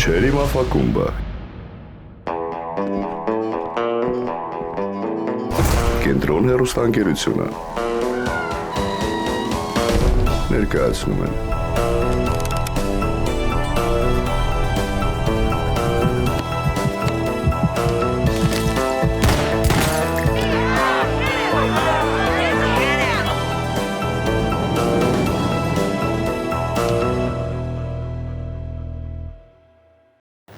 Չերի մաֆակումբը Կենտրոն հեռուստաընկերությունը ներկայացնում են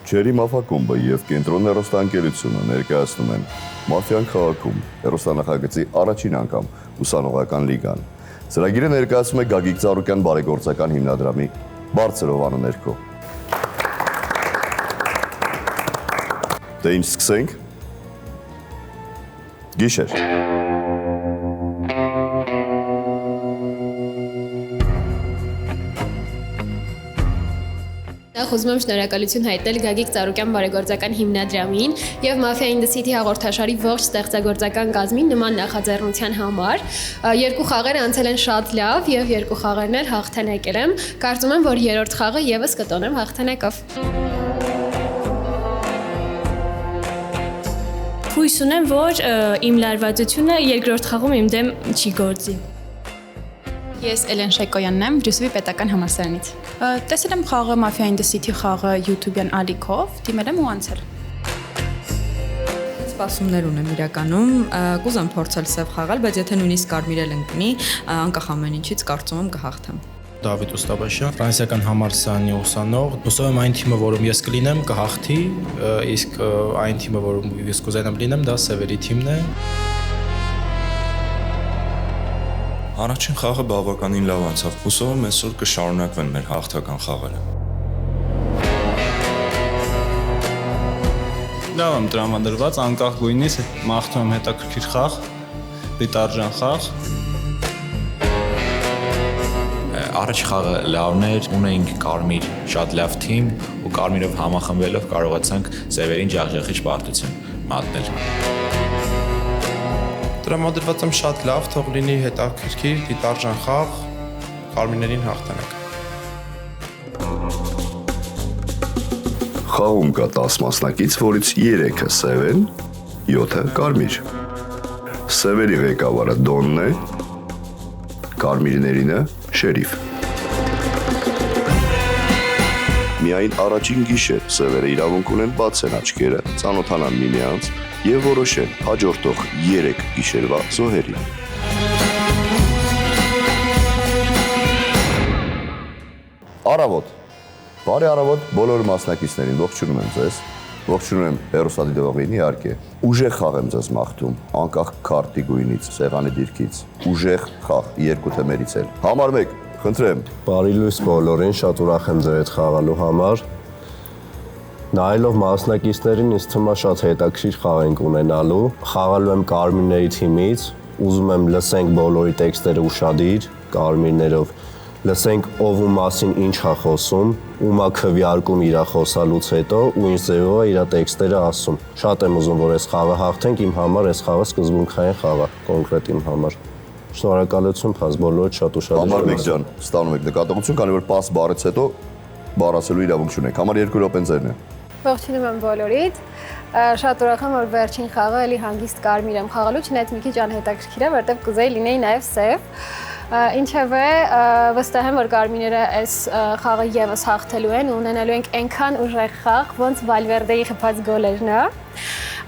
Չերի մաֆակումբը և Կենտրոն հեռուստաընկերությունը ներկայացնում են Մաֆիան քաղաքում հեռուստանախագծի առաջին անգամ ուսանողական լիգան։ Ծրագիրը ներկայացում է Գագիկ Ծառուկյան բարեգործական հիմնադրամի բարձր հովանու ներքո։ Դե ինչ սկսենք։ Գիշեր։ Ուզում եմ շնորհակալություն հայտնել Գագիկ Ծառուկյան բարեգործական հիմնադրամին եւ Mafia in the City հաղորդաշարի ողջ ստեղծագործական կազմին նման նախաձեռնության համար։ Երկու խաղերը անցել են շատ լավ եւ երկու խաղերն էլ հաղթանակել եմ։ Կարծում եմ, որ երրորդ խաղը եւս կտոնեմ հաղթանակով։ Հույս ունեմ, որ իմ լարվածությունը երկրորդ խաղում իմ դեմ չի գործի։ Ես Էլեն Շայկոյանն եմ, Բրյուսովի պետական համալսարանից։ Տեսել եմ խաղը Mafia in the City խաղը YouTube-յան ալիքով, դիմել եմ ու անցել։ Սպասումներ ունեմ իրականում, կուզեմ փորձել սև խաղալ, բայց եթե նույնիսկ կարմիր էլ ընկնի, անկախ ամեն ինչից կարծում եմ կհաղթեմ։ Դավիթ Ուստաբաշյան, ֆրանսիական համալսարանի ուսանող, հուսով եմ այն թիմը, որում ես կլինեմ, կհաղթի, իսկ այն թիմը, որում ես կուզենամ լինեմ, դա սևերի թիմն է։ Առաջին խաղը բավականին լավ անցավ, հուսով եմ այսօր կշարունակվեն մեր հաղթական խաղերը։ Լավ եմ տրամադրված, անկախ գույնից մաղթում եմ հետաքրքիր խաղ, դիտարժան խաղ։ Առաջ խաղը լավն էր, ունեինք կարմիր շատ լավ թիմ ու կարմիրով համախմբելով կարողացանք սևերին ջախջախիչ պարտություն մատնել։ Տրամադրված եմ շատ լավ, թող լինի հետաքրքիր, դիտարժան խաղ, կարմիրներին հաղթանակ։ Խաղում կա 10 մասնակից, որից 3-ը սև են, 7-ը կարմիր։ Սևերի ղեկավարը Դոնն է, կարմիրներինը Շերիֆ։ Միայն առաջին գիշեր սևերը իրավունք ունեն բացեն աչքերը, ծանոթանան միմյանց և որոշեն հաջորդող 3 գիշերվա զոհերին։ Առավոտ, բարի առավոտ բոլոր մասնակիցներին, ողջունում եմ ձեզ, ողջունում եմ հեռուստադիտողին իհարկե, ուժեղ խաղ եմ ձեզ մաղթում, անկախ քարտի գույնից, սեղանի դիրքից, ուժեղ խաղ, 2 թեմերից էլ, համար 1, խնդրեմ։ Բարի լույս բոլորին, շատ ուրախ եմ ձեր հետ խաղալու համար։ Նայելով մասնակիցներին, ինձ թվում է շատ հետաքրքիր խաղ ենք ունենալու։ Խաղալու եմ կարմիրների թիմից, ուզում եմ լսենք բոլորի տեքստերը ուշադիր, կարմիրներով, լսենք ով ու մասին ինչ է խոսում, ումա քվեարկում իր խոսալուց հետո ու ինչ ձևով է իր տեքստերը ասում։ Շատ եմ ուզում, որ այս խաղը հաղթենք, իմ համար այս խաղը սկզբունքային խաղ է, կոնկրետ իմ համար։ Շնորհակալություն, փաս բոլորդ շատ ուշադիր։ Համար 1 ջան, ստանում եք նկատողություն, քանի որ պաս բառից հետո բառացելու իրավունք չունեք։ Համար 2 րոպեն ձերն է։ Ողջունում եմ բոլորիդ։ Շատ ուրախ եմ, որ վերջին խաղը էլի հանգիստ կարմիր եմ խաղալու, չնայած մի քիչ անհետաքրքիր է, որտեղ կուզեի լինեի նաև սև։ Ինչևէ, վստահ եմ, որ կարմիրները այս խաղը եւս հաղթելու են ու ունենալու ենք այնքան ուժեղ խաղ, ոնց Վալվերդեի խփած գոլերն է։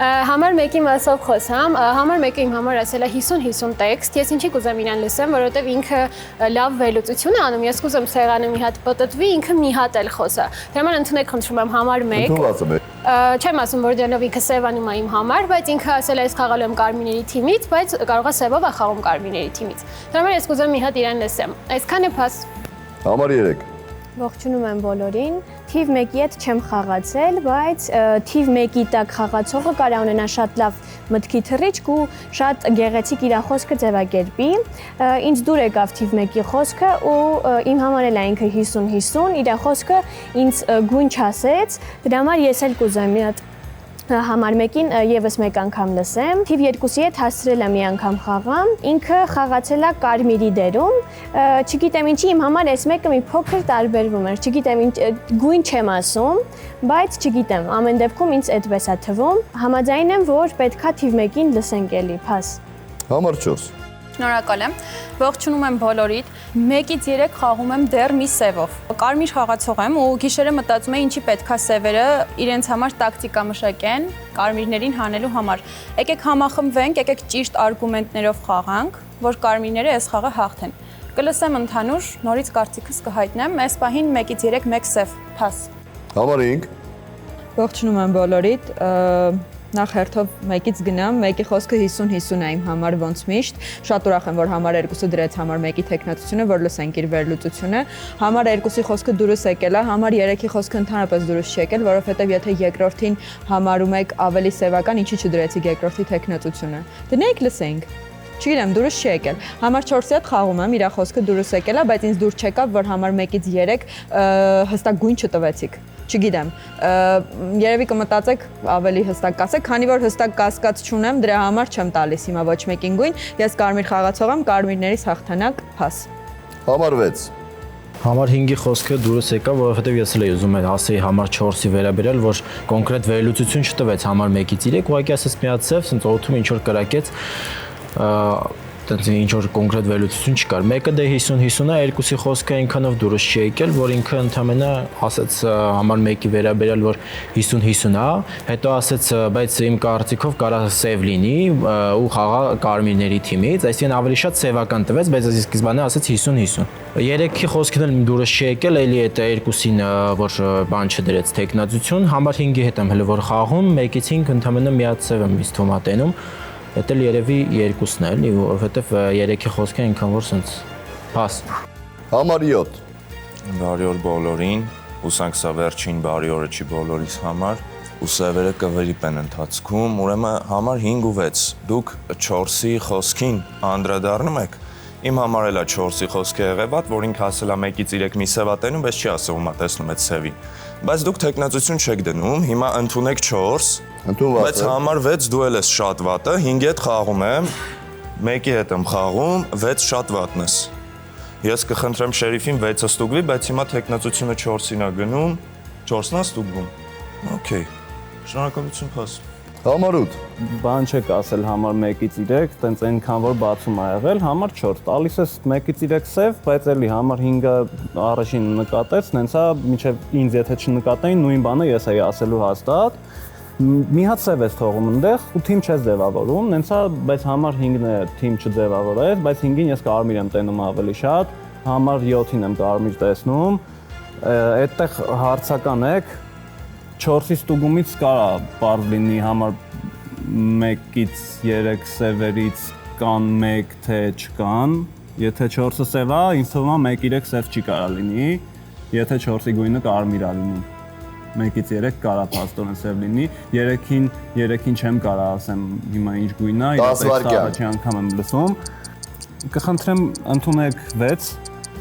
Համար 1-ի մասով խոսամ, համար 1-ը իմ համար ասել է 50-50 տեքստ, ես ինչի կուզեմ իրան լսեմ, որովհետև ինքը լավ վերլուծություն է անում, ես կուզեմ սեղանը մի հատ պտտվի, ինքը մի հատ էլ խոսա։ Դրա համար ընդունեք խնդրում եմ համար 1։ Չեմ ասում, որ դրանով ինքը սևանում է իմ համար, բայց ինքը ասել է ես խաղալու եմ կարմիրների թիմից, բայց կարող է սևով է խաղում կարմիրների թիմից։ Դրա համար ես կուզեմ մի հատ իրան լսեմ։ Այսքան է փաս։ Համար 3։ Ողջունում եմ բոլորին։ Թիվ 1-ի հետ չեմ խաղացել, բայց թիվ 1-ի տակ խաղացողը կարա ունենա շատ լավ մտքի թռիչք ու շատ գեղեցիկ իր խոսքը ձևակերպի։ Ինձ դուր եկավ թիվ 1-ի խոսքը ու իմ համար էլ է ինքը 50-50, իր խոսքը ինձ գույն չասեց, դրա համար ես էլ կուզեմ մի հատ համար մեկին եւս մեկ անգամ լսեմ։ Թիվ 2-ի հետ հասցրել եմ մի անգամ խաղամ։ Ինքը խաղացել է կարմիրի դերում։ Չգիտեմ ինչի իմ համար այս մեկը մի փոքր տարբերվում էր։ Չգիտեմ գույն չեմ ասում, բայց չգիտեմ, ամեն դեպքում ինձ այդպես է թվում։ Համաձայն եմ, որ պետքա թիվ 1-ին լսենք էլի, փաս։ Համար 4։ Շնորհակալ եմ։ Ողջունում եմ բոլորիդ։ 1-ից 3 խաղում եմ դեռ մի սևով։ Կարմիր խաղացող եմ ու գիշերը մտածում եմ ինչի պետքա սևերը իրենց համար տակտիկա մշակեն կարմիրներին հանելու համար։ Եկեք համախմբվենք, եկեք ճիշտ արգումենտներով խաղանք, որ կարմիրները այս խաղը հաղթեն։ Կլսեմ ընդհանուր, նորից կարծիքս կհայտնեմ, այս պահին 1-ից 3 1 սև, փաս։ Համար 5։ Ողջունում եմ բոլորիդ։ Նախ հերթով 1-ից գնամ, 1-ի խոսքը 50-50 է իմ համար ոնց միշտ։ Շատ ուրախ եմ, որ համար 2-ը դրեց համար 1-ի տեխնատությունը, որ լսենք իր վերլուծությունը։ Համար 2-ի խոսքը դուրս եկել է, համար 3-ի խոսքը ընդհանրապես դուրս չի եկել, որովհետև եթե երկրորդին համարում եք ավելի սևական, ինչի չդրեցիք երկրորդի տեխնատությունը։ Դնենք լսենք։ Չգիտեմ, դուրս չի եկել։ Համար 4-ի հետ խաղում եմ, իր խոսքը դուրս եկել է, բայց ինձ դուր չեկավ, որ համար 1-ից 3 հստակ գույն չտվեցիք։ Չգիտեմ, երևի կմտածեք ավելի հստակ կասեք, քանի որ հստակ կասկած չունեմ, դրա համար չեմ տալիս հիմա ոչ մեկին գույն, ես կարմիր խաղացող եմ, կարմիրներից հաղթանակ, փաս։ Համար 6։ Համար 5-ի խոսքը դուրս եկավ, որովհետև ես էլ ուզում եմ ասեի համար 4-ի վերաբերյալ, որ կոնկրետ վերլուծություն չտվեց համար 1-ից 3, ուղղակի ասես միացավ, ասենց օդում ինչ որ կրակեց, տենց ինչ որ կոնկրետ վերլուծություն չկար։ Մեկը դե 50-50 է, 2-ի խոսքը այնքանով դուրս չի եկել, որ ինքը ընդհանրապես ասաց համար 1-ի վերաբերյալ, որ 50-50 է, հետո ասաց, բայց իմ կարծիքով կարա սև լինի ու խաղա կարմիրների թիմից, այսինքն ավելի շատ սևական տվեց, բայց ես սկզբանե ասաց 50-50։ 3-ի խոսքն էլ դուրս չի եկել, էլի այդ 2-ին, որ բան չդրեց տեխնատություն, համար 5-ի հետ եմ հələ որ խաղում, 1-ից 5 ընդհանրապես միացավ եմ իսկ թոմատենում։ Դա էլ երևի 2-ն է, էլի, որովհետև 3-ի խոսքը այնքան որ սենց փաս։ Համար 7։ Բարի օր բոլորին, հուսանք սա վերջին բարի օրը չի բոլորիս համար, ու սևերը կվերիպեն ընթացքում, ուրեմն համար 5 ու 6, դուք 4-ի խոսքին անդրադառնում եք, իմ համար էլ է 4-ի խոսքը եղեվատ, որ ինքը ասել է 1-ից 3 մի սևատենում, բայց չի ասում ա տեսնում այդ սևին, բայց դուք տեխնատություն չեք դնում, հիմա ընդունեք 4, բայց համար 6 դու էլ ես շատ վատը, 5-ի հետ խաղում եմ, 1-ի հետ եմ խաղում, 6 շատ վատն ես։ Ես կխնդրեմ շերիֆին 6-ը ստուգվի, բայց հիմա տեխնատությունը 4-ին է գնում, 4-ն է ստուգվում։ Okay։ Շնորհակալություն փաս։ Համար 8։ Բան չեք ասել համար 1-ից 3, տենց այնքան որ բացում ա եղել, համար 4։ Տալիս ես 1-ից 3 սև, բայց էլի համար 5-ը առաջին նկատեց, նենցա մինչև ինձ եթե չնկատեին, նույն բանը ես էի ասելու հաստատ։ Մի հատ սև ես թողում այնտեղ ու թիմ չես ձևավորում, նենցա, բայց համար 5-ն է թիմ չձևավորեց, բայց 5-ին ես կարմիր եմ տենում ավելի շատ, համար 7-ին եմ կարմիր տեսնում, այդտեղ հարցական եք 4-ի ստուգումից կարա բարձ լինի համար 1-ից 3 սևերից կան 1 թե չկան, եթե 4-ը սև է, ինձ թվում է 1-3 սև չի կարա լինի, եթե 4-ի գույնը կարմիր է լինում։ 1-ից 3 կարա փաստորեն սև լինի, 3-ին չեմ կարա ասեմ հիմա ինչ գույն է, առաջի անգամ եմ լսում։ Կխնդրեմ ընդունեք 6։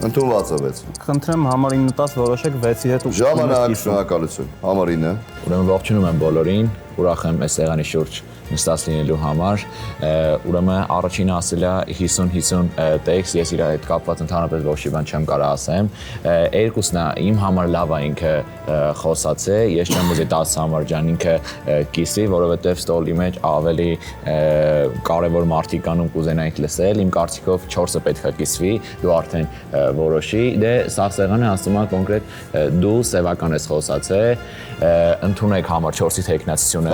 Ընդունված է 6։ Խնդրեմ համար 9-10 որոշեք 6-ի հետ ու ժամանակ շնորհակալություն։ Համար 9։ Ուրեմն ողջունում եմ բոլորին, ուրախ եմ այս եղանի շուրջ նստած լինելու համար, ուրեմն առաջինը ասել է 50-50 տեքստ, ես իր հետ կապված ընդհանրապես ոչ մի բան չեմ կարող ասեմ, երկուսն է իմ համար լավ է ինքը խոսած է, ես չեմ ուզի 10 համար ջան ինքը կիսի, որովհետև ստոլի մեջ ավելի կարևոր մարդիկ անում կուզենայինք լսել, իմ կարծիքով 4-ը պետք է կիսվի, դու արդեն որոշի, դե սաղսեղանը ասում է կոնկրետ դու սևական ես խոսած է, ընդունեք համար 4-ի տեխնացությունը,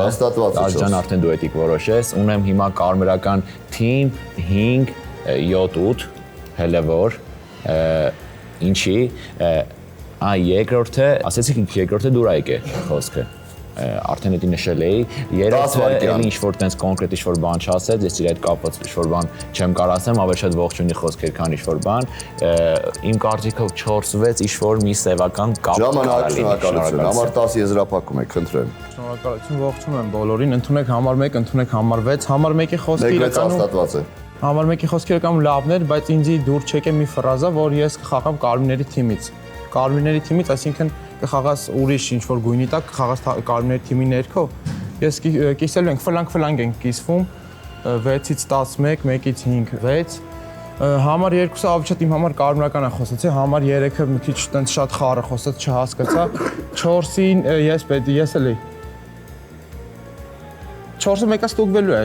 Աջան արդեն դու էտիկ որոշես, ունեմ հիմա կարմրական թիմ 5, 7, 8, հելը որ, ինչի, երկրորդը, ասեցիք երկրորդը դուրայք է խոսքը, արդեն էտի նշել էի, երեքը էլի ինչ-որ տենց կոնկրետ ինչ-որ բան չասեց, ես իր հետ կապված ինչ-որ բան չեմ կարող ասեմ, ավելի շատ ողջունի խոսքեր քան ինչ-որ բան, իմ կարծիքով 4-6 ինչ-որ մի սևական կապ ժամանակ շնորհակալություն, համար 10 եզրափակում եք, խնդրեմ։ Շնորհակալություն, ողջունում եմ բոլորին, ընդունեք համար 1, ընդունեք համար 6, համար 1-ի խոսքը իրականում Համար 1-ի խոսքը իրականում լավն էր, բայց ինձի դուր չեկե մի ֆրազա, որ ես կխաղամ կարմիրների թիմից։ Կարմիրների թիմից, այսինքն կխաղաս ուրիշ ինչ-որ գույնի տակ, կխաղաս կարմիրների թիմի ներքո, Ես կիսելու ենք ֆլանկ ենք կիսվում 6-ից 11, 1-ից 5, 6 Համար 2-ը ավիճատ իմ համար կարմրական է խոսացի, համար 3-ը մի քիչ տենց շատ խառը խոսած չհասկացա, 4-ին ես էլի 4-ը մեկը ստուգվելու է,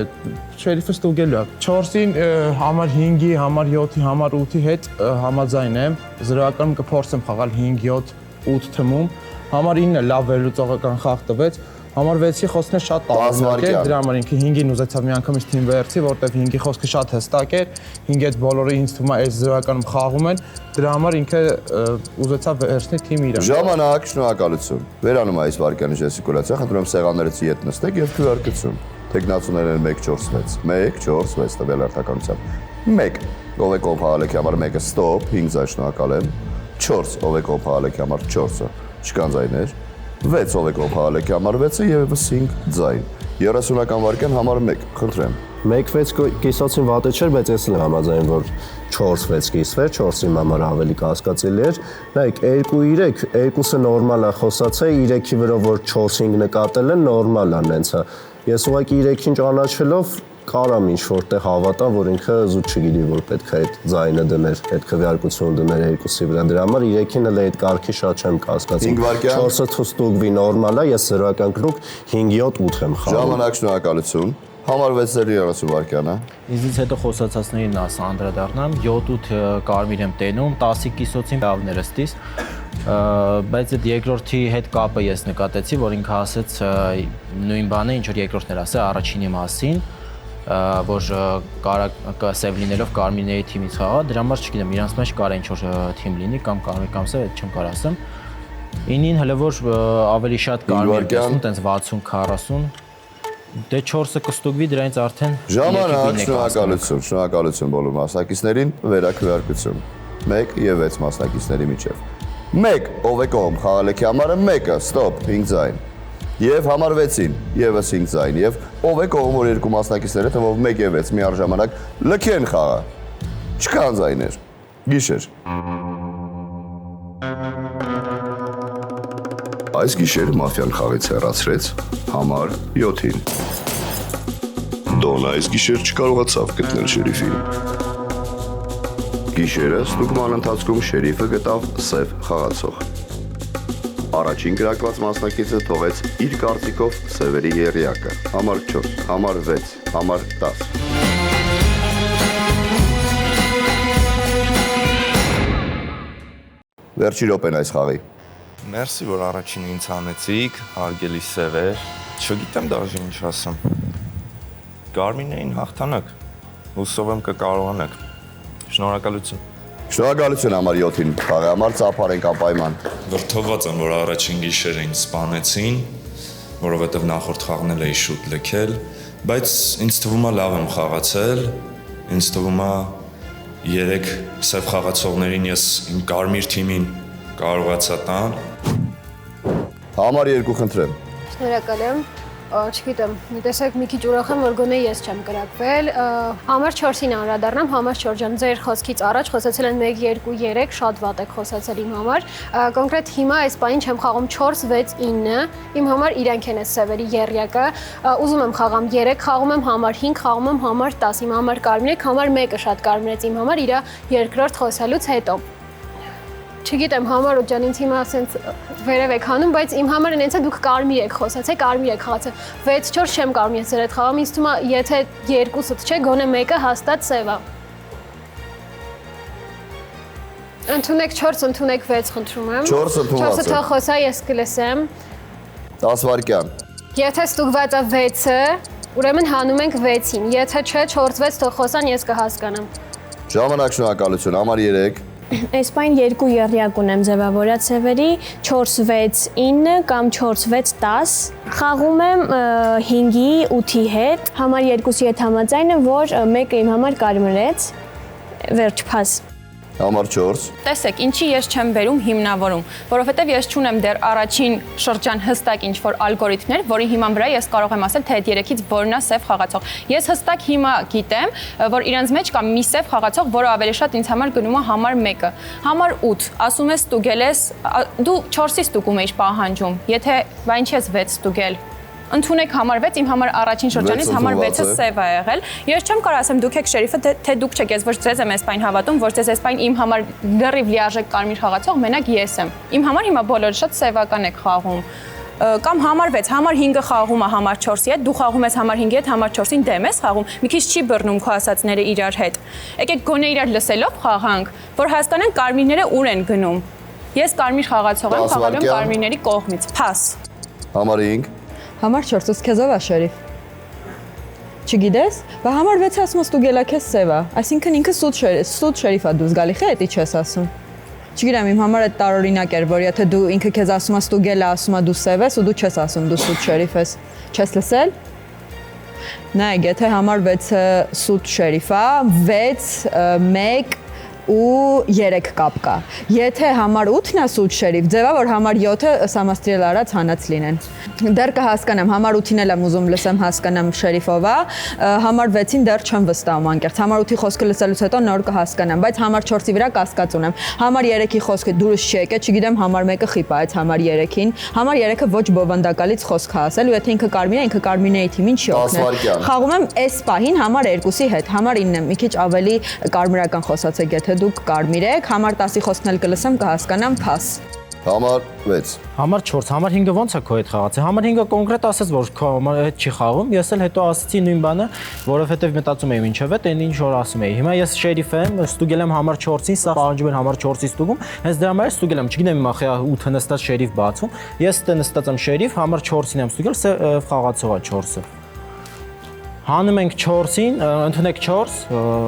շերիֆը ստուգելու է, 4-ին համար 5-ի, համար 7-ի, համար 8-ի հետ համաձայն եմ, զրոյականում կփորձեմ խաղալ 5, 7, 8 թմում, համար 9-ը լավ վերլուծողական խաղ տվեց, Համար 6-ի խոսքն է շատ տարբերակ է, դրա համար ինքը 5-ին ուզեցավ միանգամից թիմ վերցի, որտեղ 5-ի խոսքը շատ հստակ էր, 5-ի հետ բոլորը ինձ թվում է այս զրոյականում խաղում են, դրա համար ինքը ուզեցավ վերցնի թիմ իրան։ Ժամանակ, շնորհակալություն։ Վերանում այս վարկյանի ժեստիկուլյացիա, խնդրում եմ սեղաններից ետ նստեք եւ քվեարկություն։ Տեխնացուներն են 1-4-6, 1-4-6 տվյալ արտականությամբ։ 1 ով է կոմփալեքի համար 1-ը ստոպ, 5 ձայն շնորհակալ եմ։ 4 ով է կոմփալեքի համար 4-ը չկան ձայներ։ 6 ով է կոմփալեքի համար 6-ը եւ 5 ձայն։ 30-ական վարկյան համար 1, խնդրեմ։ 1-6 կիսոցին վատը չէր, բայց ես էլ համաձայն որ 4-6 կիսվեր, 4-ի համար ավելի կասկածելի էր։ Նայեք, 2-3, 2-ը նորմալ է խոսացել, 3-ի վրա որ 4-5 նկատել են, նորմալ է նենցը։ Ես ուղղակի 3-ին ճանաչելով կարամ ինչ-որտեղ հավատամ, որ ինքը զուտ չգիտի, որ պետք է այդ ձայնը դներ, այդ քվեարկությունը դներ 2-ի վրա։ Դրա համար 3-ին էլ այդ կարգի շատ չեմ կասկածում։ 4-ը թուստուգվի նորմալ է, ես զրոյական կրուկ 5-7-8 եմ խաղում։ Ժամանակ, շնորհակալություն։ Համար 6-30 վարկյանը։ Ինձից հետո խոսացածներին ասա անդրադառնամ, 7-8 կարմիր եմ տենում, 10-ի կիսոցին լավն երստիս, բայց այդ երկրորդի հետ կապը ես նկատեցի, որ ինքը ասեց նույն բանը, ինչ որ երկրորդն էր ասել առաջինի մասին, որ սև լինելով կարմիրների թիմից խաղա, դրա համար չգիտեմ, իրանց մեջ կարա ինչ-որ թիմ լինի կամ կարմիր կամ սև, այդ չեմ կարող ասեմ։ 9-ին հələ որ ավելի շատ կարմիր տեսնում, տենց 60-40, դե 4-ը կստուգվի, դրանից արդեն ժամանակ, շնորհակալություն բոլոր մասնակիցներին, վերաքվեարկություն։ 1 եւ 6 մասնակիցների միջև։ 1 ով է կողմ խաղալեքի համարը 1-ը, ստոպ, 5 ձայն։ Եվ համար 6-ին եւս 5 ձայն եւ ով է կողմ որ երկու մասնակիցները թվով 1 եւ 6 միաժամանակ լքեն խաղը։ Չկան ձայներ։ Գիշեր։ Այս գիշերը մաֆիան խաղից հեռացրեց համար 7-ին։ Դոնը այս գիշեր չկարողացավ գտնել շերիֆին։ Գիշերը ստուգման ընթացքում շերիֆը գտավ սև խաղացող։ Առաջին գրակված մասնակիցը թողեց իր կարծիքով սևերի եռյակը, համար 4, համար 6, համար 10։ Վերջի րոպեն այս խաղի։ Մերսի, որ առաջին ինձ հանեցիք, հարգելի սևեր, չգիտեմ դաժե ինչ ասեմ։ Կարմիրներին հաղթանակ, հուսով եմ կկարողանաք։ Շնորհակալություն։ Շնորհակալություն համար 7-ին խաղի համար ծափարենք անպայման։ Վրդովված եմ, որ առաջին գիշերը ինձ սպանեցին, որովհետև նախորդ խաղն էլ էի շուտ լքել, բայց ինձ թվում է լավ եմ խաղացել, ինձ թվում է 3 սև խաղացողներին ես իմ կարմիր թիմին կարողացա տան։ Համար 2 խնդրեմ։ Շնորհակալ եմ։ Չգիտեմ, տեսեք մի քիչ ուրախ եմ, որ գոնե ես չեմ կրակվել։ Համար 4-ին անդրադառնամ, համար 4 ջան, ձեր խոսքից առաջ խոսացել են 1, 2, 3, շատ վատ եք խոսացել իմ համար։ Կոնկրետ հիմա այս պահին չեմ խաղում 4, 6, 9, իմ համար իրանք են այս սևերի եռյակը։ Ուզում եմ խաղամ 3, խաղում եմ համար 5, խաղում եմ համար 10, իմ համար կարմիր եք, համար 1-ը շատ կարմիրեց իմ համար իր երկրորդ խոսալուց հետո։ Չգիտեմ, համար 8 ջան, ինձ հիմա ասենց վերև եք հանում, բայց իմ համար ինձ է դուք կարմիր եք խոսացել, կարմիր եք խաղացել։ 6-4 չեմ կարող ես ձեր հետ խաղամ, ինձ թվում է, եթե 2-ըդ չէ, գոնե 1-ը հաստատ սև է։ Ընդունեք 4, ընդունեք 6, խնդրում եմ։ 4-ը ընդունված է։ 4-ը թող խոսա, ես կլսեմ։ 10 վարկյան։ Եթե ստուգված է 6-ը, ուրեմն հանում ենք 6-ին։ Եթե չէ, 4-6 թող խոսան, ես կհասկանամ։ Ժամանակ, շնորհակալություն համար 3։ Այս պայն 2 եռյակ ունեմ ձևավորած սևերի 4-6-9 կամ 4-6-10 խաղում եմ 5-ի 8-ի հետ համար 2-ի հետ համաձայն եմ որ մեկը իմ համար կարմրեց վերջ փաս Համար 4 Տեսեք, ինչի ես չեմ բերում հիմնավորում, որովհետև ես չունեմ դեռ առաջին շրջան հստակ ինչ-որ ալգորիթմներ, որի հիման վրա ես կարող եմ ասել, թե այդ 3-ից որն է սև խաղացող։ Ես հստակ հիմա գիտեմ, որ իրանց մեջ կա մի սև խաղացող, որը ավելի շատ ինձ համար գնում է համար 1-ը։ Համար 8, ասում ես ստուգել ես, դու 4-ի ստուգում ես պահանջում, եթե բա ինչ ես 6 ստուգել։ Ընդունեք համար 6, իմ համար առաջին շրջանից համար 6-ը սև է եղել։ Ես չեմ կարող ասեմ դուք եք շերիֆը, թե դուք չեք, ես ոչ ձեզ եմ էսպայն հավատում, ոչ ձեզ էսպայն իմ համար լրիվ լիարժեք կարմիր խաղացող, մենակ ես եմ։ Իմ համար հիմա բոլորը շատ սևական եք խաղում։ Կամ համար 6, համար 5-ը խաղում է համար 4-ի հետ, դու խաղում ես համար 5-ի հետ, համար 4-ին դեմ ես խաղում, մի քիչ չի բռնում քո ասածները իրար հետ։ Եկեք գոնե իրար լսելով խաղանք, որ հասկանանք կարմիրները ուր են գնում։ Ես կարմիր խաղացող եմ, խաղալու եմ կարմիրների կողմից։ Փաս։ Համար 5։ Համար 4-ից քեզով է շերիֆ։ Չգիտես, բա համար 6-ը ասում ես դու գելա քեզ սև է, այսինքն ինքը սուտ շերիֆ է, դու զգալի խե էդի չես ասում։ Չգիտեմ, իմ համար այդ տարօրինակ էր, որ եթե դու ինքը քեզ ասում ես դու գելա, ասում է դու սև ես ու դու չես ասում դու սուտ շերիֆ ես։ Չես լսել։ Նայեք, եթե համար 6-ը սուտ շերիֆ է, 6, 1 ու 3 կապ կա։ Եթե համար 8-ն է սուտ շերիֆ, ձևա որ համար 7-ը սամաստրիել արած հանած լինեն։ Դեռ կհասկանամ, համար 8-ին էլ եմ ուզում լսեմ, հասկանամ շերիֆով է, համար 6-ին դեռ չեմ վստահում անկեղծ։ Համար 8-ի խոսքը լսելուց հետո նոր կհասկանամ, բայց համար 4-ի վրա կասկած ունեմ։ Համար 3-ի խոսքը դուրս չի եկել, չգիտեմ համար 1-ը խիպ է այդ համար 3-ին։ Համար 3-ը ոչ բովանդակալից խոսք է ասել, ու եթե ինքը կարմիր է, ինքը կարմիրների թիմին չի օգնել։ Խաղում եմ այս պահին համար 2-ի հետ, համար 9-ն եմ, մի քիչ ավելի կարմիրական խոսացեք, եթե դուք կարմիր եք, համար 10-ի խոսքն էլ կլսեմ, կհասկանամ, փաս։ Համար 6։ Համար 4, համար 5-ը ոնց է քո հետ խաղացել։ Համար 5-ը կոնկրետ ասեց, որ քո համար հետ չի խաղում։ Ես էլ հետո ասացի նույն բանը, որովհետև մտածում էի ինչև է, տեն ինչ որ ասում էի։ Հիմա ես շերիֆ եմ, ստուգել եմ համար 4-ին, սա պահանջում են համար 4-ից ստուգում։ Հենց դրա համար ստուգել եմ, չգիտեմ հիմա խա 8-ը նստած շերիֆ բացում։ Ես դե նստած եմ շերիֆ, համար 4-ին եմ ստուգել, խաղացող է 4-ը։ Հանում ենք 4-ին, ընդունեք 4։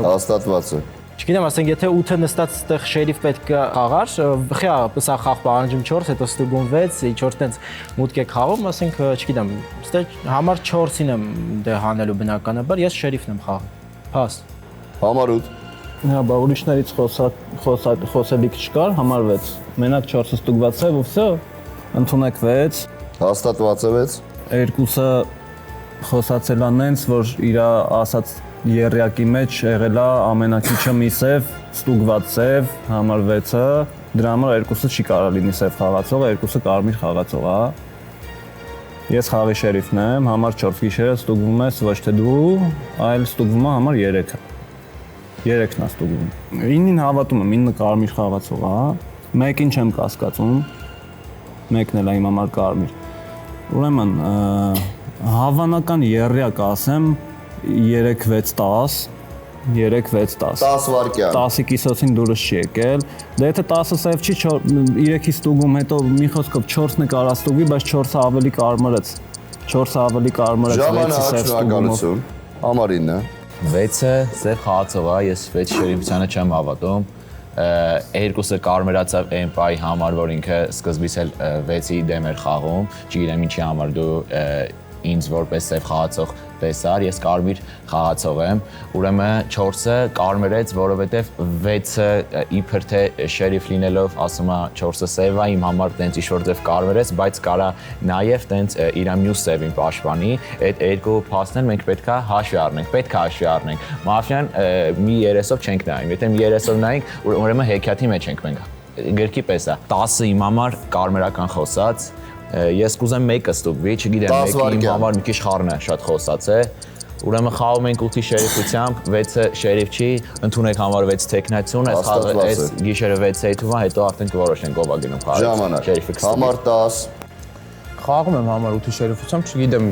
Հաստատված է։ Չգիտեմ, ասենք եթե 8-ը նստած այդտեղ շերիֆ պետք է խաղար, խիա սա խաղ պահանջում 4, հետո ստուգում 6, 4 տենց մուտք է խաղում, ասենք, չգիտեմ, ստեղ համար 4-ին եմ դե հանելու բնականաբար, ես շերիֆն եմ խաղում։ Փաս։ Համար 8։ Հա, բա ուրիշներից խոսելիք չկար, համար 6։ Մենակ 4-ը ստուգված է, ու վсё, ընդունեք 6։ Հաստատված է 6։ Երկուսը խոսացել են նենց, որ իր ասած երյակի մեջ եղել է ամենակիչը մի սև, ստուգված սև, համար 6-ը, դրա համար երկուսը չի կարող լինի սև խաղացողը, երկուսը կարմիր խաղացող է։ Ես խաղի շերիֆն եմ, համար 4 գիշերը ստուգվում ես ոչ թե դու, այլ ստուգվում է համար 3-ը։ 3-ն է ստուգվում։ 9-ին հավատում եմ, 9-ը կարմիր խաղացող է, 1-ին չեմ կասկածում, 1-ն էլ է իմ համար կարմիր։ Ուրեմն հավանական երյակ ասեմ 3-6-10, 3-6-10։ 10 վայրկյան։ 10-ի կիսոցին դուրս չի եկել։ Դե եթե 10-ը սև չի, 3-ի ստուգում, հետո մի խոսքով 4-ն է կարա ստուգվի, բայց 4-ը ավելի կարմրեց։ 4-ը ավելի կարմրեց 6-ի սև ստուգումով։ Համար 9։ 6-ը սև խաղացող է, ես 6 շերիֆությանը չեմ հավատում։ Երկուսը կարմրացավ այն պահի համար, որ ինքը սկզբից էլ 6-ի դեմ էր խաղում, չգիտեմ ինչի համար դու ինձ որպես սև խաղացող տեսար, ես կարմիր խաղացող եմ, ուրեմն 4-ը կարմրեց, որովհետև 6-ը իբր թե շերիֆ լինելով ասում է 4-ը սև է, իմ համար տենց ինչ-որ ձև կարմրեց, բայց կարա նաև տենց իր մյուս սևին պաշտպանի, այդ երկու փաստն մենք պետքա հաշվի առնենք, Մաֆիան մի երեսով չենք նայում, եթե մի երեսով նայենք, ուրեմն հեքիաթի մեջ ենք մենք, գրքի պես է, 10-ը իմ համար կարմրական խոսած, ես կուզեմ 1-ը ստուգվի, չգիտեմ 1-ը իմ համար մի քիչ խառն է, շատ խոսած է։ Ուրեմն խաղում ենք 8-ի շերիֆությամբ, 6-ը շերիֆ չի, ընդունեք համար 6 տեխնացիոն, այս գիշերը 6-ը թվում է, հետո արդեն կորոշենք ով է գնում խաղը։ Շերիֆը համար 10։ Խաղում եմ համար 8-ի շերիֆությամբ, չգիտեմ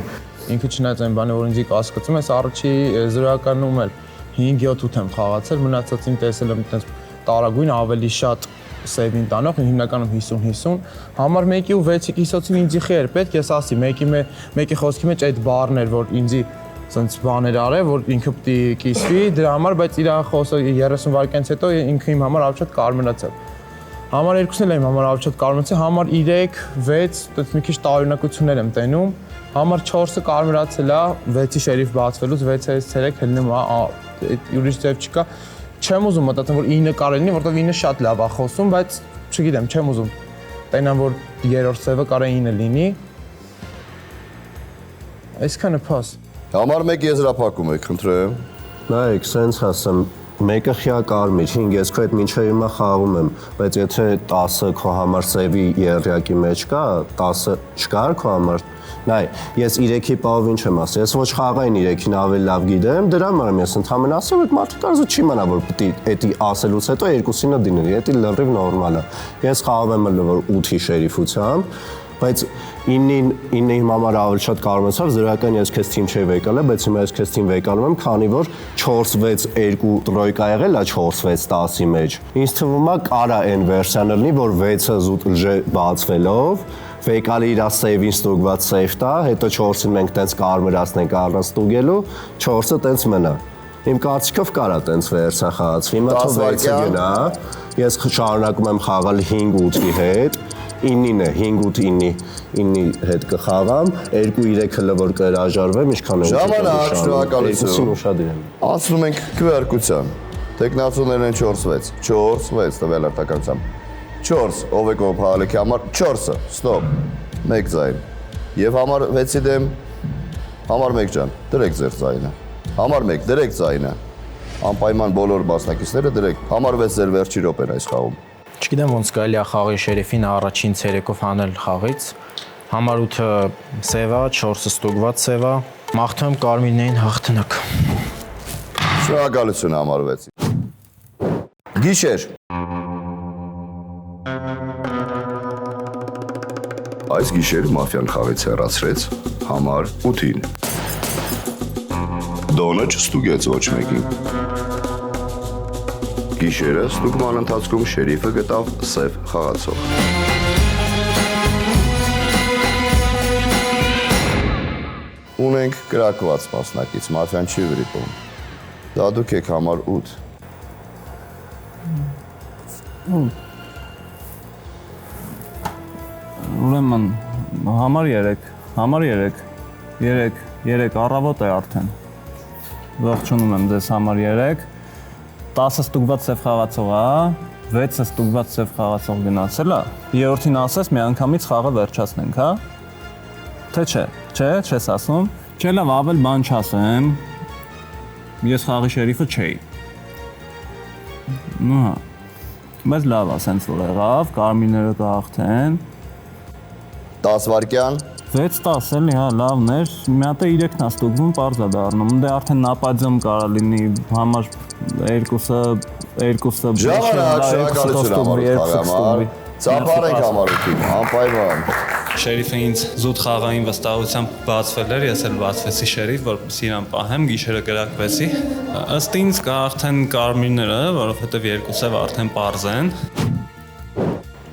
ինքը չնայած այն բանը, որ ինձ կասկածում ես, առաջի զրոյականում էլ 5-7-8 եմ խաղացել, մնացածին տեսել եմ այդպես տարագույն ավելի շատ սևին տանող, հիմնականում 50-50, համար 1-ի ու 6-ի կիսոցին ինձի խի էր պետք, ես ասի, մեկի խոսքի մեջ այդ բառն էր, որ ինձի սենց բաներ արել, որ ինքը պիտի կիսվի, դրա համար, բայց իր խոսքը 30 վայրկյանից հետո ինքը իմ համար ավելի շատ կարմրացավ։ Համար 2-ն էլ իմ համար ավելի շատ կարմրացավ, համար 3, 6, այդպես մի քիչ տարօրինակություններ եմ տենում, համար 4-ը կարմրացել է, 6-ի շերիֆ բացվելուց 6-ից ցերեկ հելնում է, ուրիշ ձև չկա։ Չեմ ուզում մտածեմ, որ 9-ը կարող լինի, որտեղ 9-ը շատ լավ է խոսում, բայց չգիտեմ, չեմ ուզում։ Տենամ, որ երրորդ սևը կարող 9 լինի։ Այսքանը փաս։ Համար 1 եզրափակում եք, խնդրեմ։ Նայեք, սենց ասեմ, Մեկը խիա կարմիր, 5 ես քո հետ մինչև հիմա խաղում եմ, բայց եթե 10-ը քո համար սևի երրյակի մեջ կա, 10-ը չկար քո համար, նայ, ես 3-ի պահով ինչ եմ ասել, ես ոչ խաղային 3-ին ավելի լավ գիտեմ, դրա համար եմ ես ընդհանրապես ասում, այդ մարդը կարծում չի իմանա, որ պետք է էդի ասելուց հետո 2-ինը դիներ, էդի լրիվ նորմալ է։ Ես խաղում եմ որ 8-ի շերիֆությամբ, բայց 9-ի համար ավելի շատ կարողացավ, զրոյական ես քեզ թիմ չէի վեկալել, բայց հիմա ես քեզ թիմ վեկալում եմ, քանի որ 4-6-2 տրոյկա եղել է 4-6-10-ի մեջ։ Ինձ թվում է կարա այն վերսիան լինի, որ 6-ը զուտ լժե բացվելով վեկալի իր սեյվին ստուգված սեյվ տա, հետո 4-ին մենք տենց կարմրացնենք առանց ստուգելու, 4-ը տենց մնա։ Իմ կարծիքով կարա տենց վերսա խաղացվի, հիմա թող 6-ը գնա, ես շարունակում եմ խաղալ 5-8-ի հետ, 9-ին է, 5-8-9-ի հետ կխաղամ, 2-3 հլը որ կհրաժարվեմ, ինչքան եմ ժամանակ, շնորհակալություն։ ուշադիր եմ։ Անցնում ենք քվեարկության։ Տեխնացուներն են 4-6, 4-6 տվել արտակարգությամբ։ 4, ով է կողմ խաղալիքի համար 4-ը, ստոպ, 1 ձայն։ Եվ համար 6-ի դեմ, համար 1 ջան, դրեք ձեր ձայնը։ Համար 1, դրեք ձայնը։ Անպայման բոլոր մասնակիցները դրեք։ Համար 6 ձեր վերջի րոպեն այս խաղում։ Չգիտեմ ոնց կարելի է խաղի շերիֆին առաջին ցերեկով հանել խաղից։ Համար 8-ը սև է, 4-ը ստուգված սև է։ Մաղթում եմ կարմիրներին հաղթանակ։ Շնորհակալություն համար 6-ի։ Գիշեր։ Այս գիշեր մաֆիան խաղից հեռացրեց համար 8-ին։ Դոնը չստուգեց ոչ մեկին։ Գիշերը ստուգման ընթացքում շերիֆը գտավ սև խաղացող։ Ունենք կրակված մասնակից, մաֆիան չի վրիպում։ Դա դուք եք համար 8։ Ուրեմն համար 3 առավոտ է արդեն։ Ողջունում եմ ձեզ համար 3։ 10-ը ստուգված սև խաղացող է, 6-ը ստուգված սև խաղացող գնացել է։ Երրորդին ասես մի անգամից խաղը վերջացնենք, հա։ Թե չէ, չես ասում։ Չէ, լավ, ավել բան չասեմ։ Ես խաղի շերիֆը չէի։ Նո։ Բայց լավ է, սենց որ եղավ, կարմիրները կհաղթեն։ 10 վայրկյան 6-10 էլի, հա, լավն էր։ Մի հատ է 3-ն է ստուգվում, պարզ է դառնում։ Դե արդեն նապադյոմ կարա լինի համար 2-ը ժամանակ, շնորհակալություն համար 8-ի։ Ծափարենք համար 8-ին, անպայման։ Շերիֆը ինձ զուտ խաղային վստահությամբ բացվել էր, ես էլ բացվեցի շերիֆ, որպեսզի իրան պահեմ, գիշերը կրակվեցի։ Ըստ ինձ կհաղթեն կարմիրները, որովհետև երկուսը արդեն պարզ են։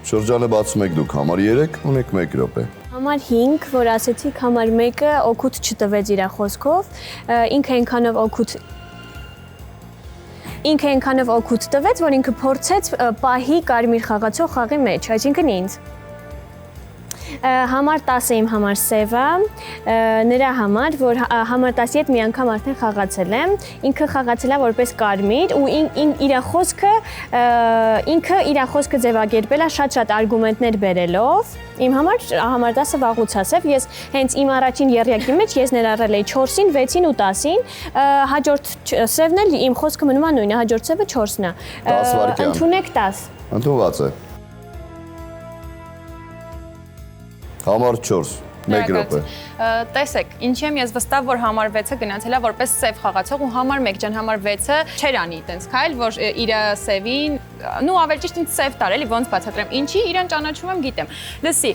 Շրջանը բացում եք դուք համար 3, ունեք 1 րոպե։ Համար 5, որ ասեցիք, համար 1-ը օգուտ չտվեց իր խոսքով, ինքը այնքանով օգուտ տվեց, որ ինքը փորձեց պահի կարմիր խաղացող խաղի մեջ, այսինքն ինձ։ Համար 10-ը իմ համար սևը, նրա համար, որ համար 10-ի հետ մի անգամ արդեն խաղացել եմ, ինքը խաղացել է որպես կարմիր ու ինքը իր խոսքը ձևակերպել է շատ արգումենտներ բերելով, իմ համար 10-ը վաղուց ասև, ես հենց իմ առաջին եռյակի մեջ ես ներառել էի 4-ին, 6-ին ու 10-ին, հաջորդ սևն էլ իմ խոսքը մնում է նույնը, հաջորդ սևը 4-ն է։ 10 վայրկյան։ Ընդունեք 10։ Ընդունված է։ Համար 4, 1 րոպե։ Տեսեք, ինչի եմ ես վստահ, որ համար 6-ը գնացել է որպես սև խաղացող ու համար 1 ջան, համար 6-ը չեր անի այտենց քայլ, որ իր սևին, նու ավելի ճիշտ ինձ սև տար, էլի ոնց բացատրեմ։ Ինչի իրան ճանաչում եմ, գիտեմ։ Լսի,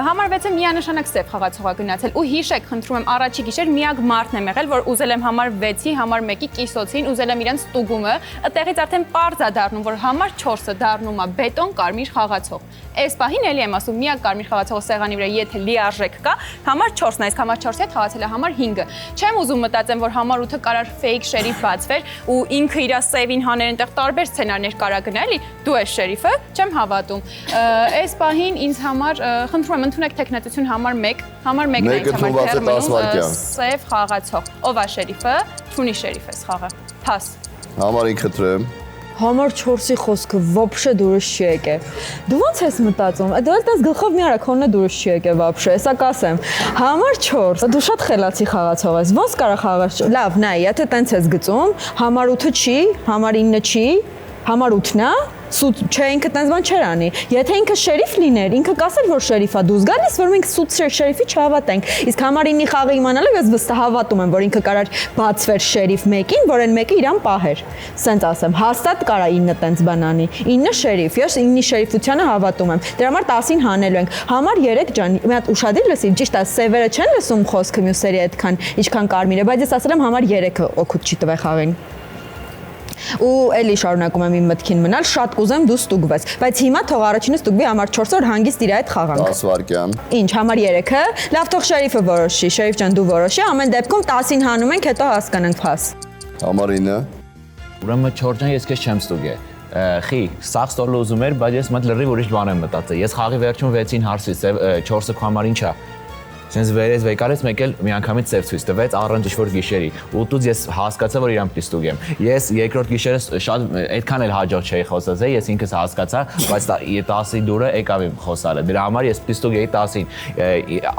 համար 6-ը միանշանակ սև խաղացող է գնացել ու հիշեք, խնդրում եմ, առաջի գիշեր միակ մարդն եմ եղել, որ ուզել եմ համար 6-ի, համար 1-ի կիսոցին, ուզել եմ իրենց ստուգումը, այդտեղից արդեն պարզ է դառնում, որ համար 4-ը դառնում է բետոն կարմիր խաղացող։ Այս պահին էլի եմ ասում, միակ կարմիր խաղացող սեղանի վրա եթե լիարժեք կա, համար 4-ն, այս համար 4-ի հետ խաղացել է համար 5-ը։ Չեմ ուզում մտածեմ, որ համար 8-ը կարար fake շերիֆ բացվեր ու ինքը իր սևին հաներ այնտեղ տարբեր սցենարներ կարա գնա, էլի, դու ես շերիֆը, չեմ հավատում։ Այս պահին ինձ համար, խնդրում եմ, ընդունեք տեխնատություն համար 1, համար 1-ն է ինձ համար թերմնում սև խաղացող։ Ով է շերիֆը, չունի շերիֆ էս խաղը։ Փաս։ Համար 5 խնդրեմ, Համար 4-ի խոսքը вообще դուրս չի եկել։ Դու ո՞նց ես մտածում։ Դու էլ տես գլխով մի արա քոնը դուրս չի եկել вообще։ Հեսա կասեմ։ Համար 4։ Դու շատ խելացի խաղացող ես։ Ոնց կարա խաղաս։ Լավ, նայ, եթե տենց ես գծում, համար 8-ը չի, համար 9-ը չի, համար 8-ն է։ Սուտ չէ, ինքը տենց բան չէր անի։ Եթե ինքը շերիֆ լիներ, ինքը կասեր, որ շերիֆա դուս գալիս, որ մենք սուտ շերիֆի չհավատենք։ Իսկ համար 9-ի խաղը իմանալով ես վստահ հավատում եմ, որ ինքը կարար բացվեր շերիֆ մեկին, որ այն մեկը իրան պահեր։ Սենց ասեմ, հաստատ կարա 9 տենց բան անի։ 9 շերիֆ, ես 9-ի շերիֆությանը հավատում եմ։ Դրա համար 10-ին հանելու ենք։ Համար 3 ջան, մի հատ ուշադիր լսի, ճիշտ է, սևերը չեն լսում խոսքը մյուսերի այդքան, ինչքան կարմիրը, բայց ես ասել եմ համար 3-ը օգուտ չի տվել խաղին։ Ու էլի շարունակում եմ իմ մտքին մնալ, շատ կուզեմ դու ստուգվես, բայց հիմա թող առաջինը ստուգվի համար 4-ը, որ հանգիստ իր այդ խաղանք։ 10 վայրկյան։ Ինչ, համար 3-ը, լավ թող շերիֆը որոշի, շերիֆ ջան դու որոշի, ամեն դեպքում 10-ին հանում ենք, հետո հասկանանք փաս։ Համար 9։ Ուրեմն 4 ջան ես քեզ չեմ ստուգե։ Խի, սաղ ստորը ուզում էր, բայց ես մտ լրիվ ուրիշ բան եմ մտածել։ Ես խաղի վերջում 6-ին հարցրի, 4-ը քո համար ինչ է։ Sense վերես վեկարից մեկ էլ միանգամից ծև ցույց տվեց առանց ինչ-որ գիշերի։ Ու դուց ես հասկացա, որ իրան պիտի ստուգեմ։ Ես երկրորդ գիշերը շատ այդքան էլ հաջող չէի խոսած, ես ինքս հասկացա, բայց 10-ի դուրը եկավ իմ խոսալը։ Դրա համար ես պիտի ստուգեի 10-ին։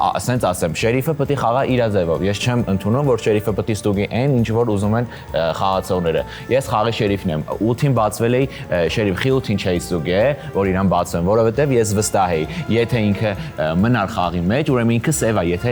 Ասենց ասեմ, շերիֆը պիտի խաղա իր ձևով։ Ես չեմ ընդունում, որ շերիֆը պիտի ստուգի այն, ինչ որ ուզում են խաղացողները։ Ես խաղի շերիֆն եմ։ 8-ին բացվել էի շերիֆ, խի 8-ին չէի ստուգե, որ իրան բացվեմ, որովհետև ես վստահ էի, եթե ինքը մնար խաղի մեջ, ուրեմն ինքը սև եթե